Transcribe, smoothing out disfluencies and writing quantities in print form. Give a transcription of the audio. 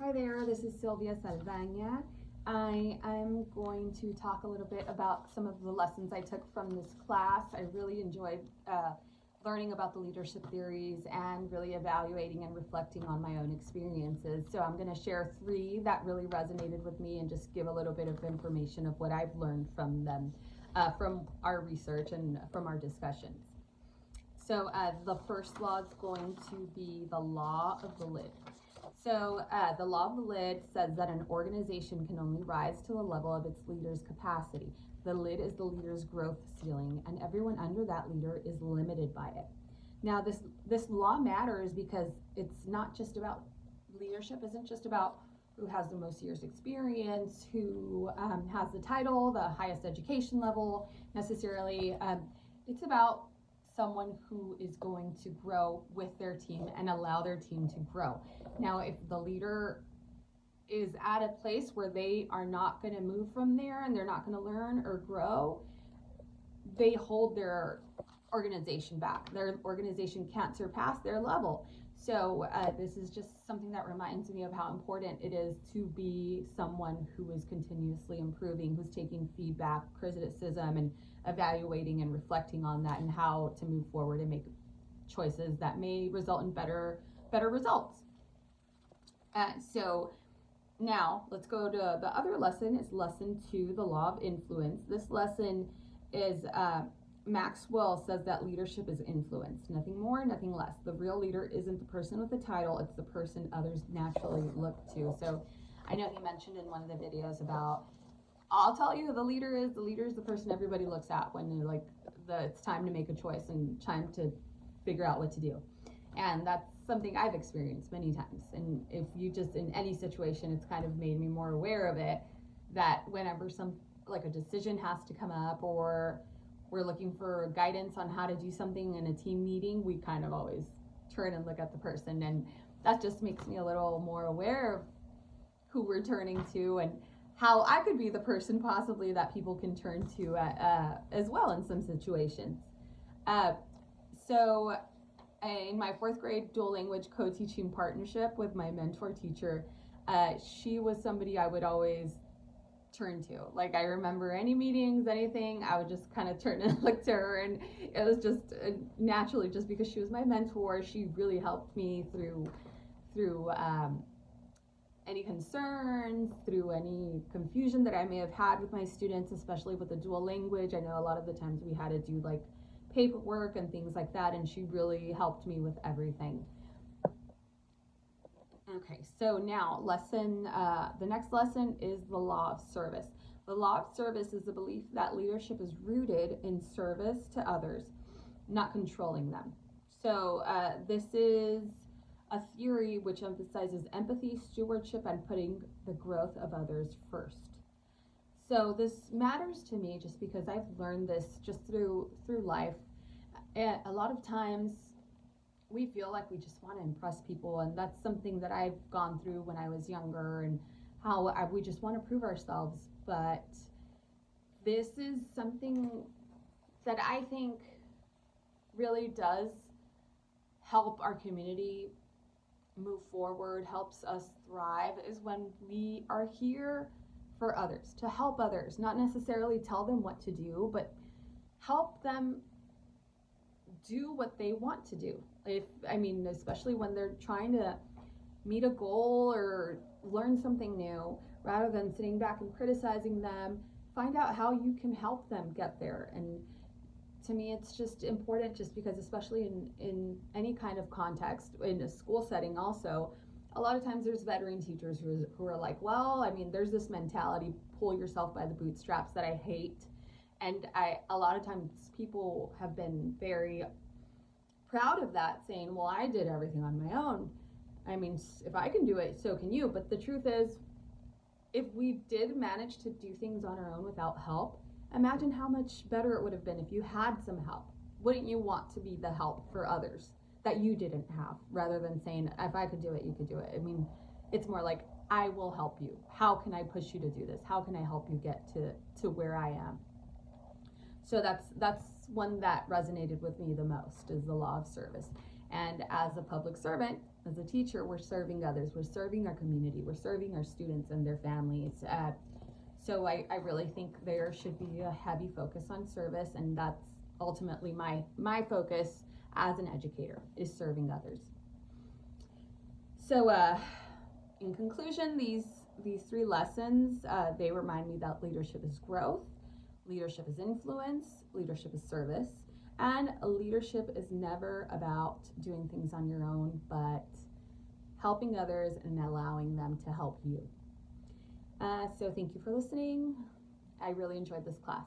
Hi there, this is Sylvia Saldaña. I am going to talk a little bit about some of the lessons I took from this class. I really enjoyed learning about the leadership theories and really evaluating and reflecting on my own experiences. So I'm going to share three that really resonated with me and just give a little bit of information of what I've learned from them, from our research and from our discussions. So the first law is going to be the law of the lid. So the law of the lid says that an organization can only rise to the level of its leader's capacity. The lid is the leader's growth ceiling, and everyone under that leader is limited by it. Now, this law matters because it's not just about leadership. Isn't just about who has the most years experience, who has the title, the highest education level necessarily. It's about someone who is going to grow with their team and allow their team to grow. Now, if the leader is at a place where they are not going to move from there and they're not going to learn or grow, they hold their organization back. Their organization can't surpass their level. So this is just something that reminds me of how important it is to be someone who is continuously improving, who's taking feedback, criticism, and evaluating and reflecting on that and how to move forward and make choices that may result in better results. So now let's go to the other lesson. It's lesson 2, the law of influence. This lesson is Maxwell says that leadership is influence, nothing more, nothing less. The real leader isn't the person with the title, it's the person others naturally look to. So I know he mentioned in one of the videos about, I'll tell you, the leader is the person everybody looks at when they're like, it's time to make a choice and time to figure out what to do. And that's something I've experienced many times. And if you just, in any situation, it's kind of made me more aware of it, that whenever like a decision has to come up or we're looking for guidance on how to do something in a team meeting, we kind of always turn and look at the person. And that just makes me a little more aware of who we're turning to and how I could be the person possibly that people can turn to as well in some situations. So in my 4th grade dual language co-teaching partnership with my mentor teacher, she was somebody I would always turn to. Like, I remember any meetings, anything, I would just kind of turn and look to her, and it was just naturally, just because she was my mentor, she really helped me through any concerns, through any confusion that I may have had with my students, especially with the dual language. I know a lot of the times we had to do like paperwork and things like that, and she really helped me with everything. Okay, so now the next lesson is the law of service. The law of service is the belief that leadership is rooted in service to others, not controlling them. So this is a theory which emphasizes empathy, stewardship, and putting the growth of others first. So this matters to me just because I've learned this just through life. A lot of times we feel like we just want to impress people, and that's something that I've gone through when I was younger, and how we just want to prove ourselves. But this is something that I think really does help our community move forward, helps us thrive, is when we are here for others, to help others, not necessarily tell them what to do, but help them do what they want to do. Especially when they're trying to meet a goal or learn something new, rather than sitting back and criticizing them, find out how you can help them get there. And to me, it's just important, just because, especially in any kind of context, in a school setting also, a lot of times there's veteran teachers who are like, well, there's this mentality, pull yourself by the bootstraps, that I hate. And a lot of times people have been very proud of that, saying, well, I did everything on my own. If I can do it, so can you. But the truth is, if we did manage to do things on our own without help, imagine how much better it would have been if you had some help. Wouldn't you want to be the help for others that you didn't have, rather than saying, if I could do it, you could do it? It's more like, I will help you. How can I push you to do this? How can I help you get to where I am? So that's one that resonated with me the most, is the law of service. And as a public servant, as a teacher, we're serving others. We're serving our community. We're serving our students and their families. So I really think there should be a heavy focus on service, and that's ultimately my focus as an educator, is serving others. So in conclusion, these three lessons, they remind me that leadership is growth, leadership is influence, leadership is service, and leadership is never about doing things on your own, but helping others and allowing them to help you. So thank you for listening. I really enjoyed this class.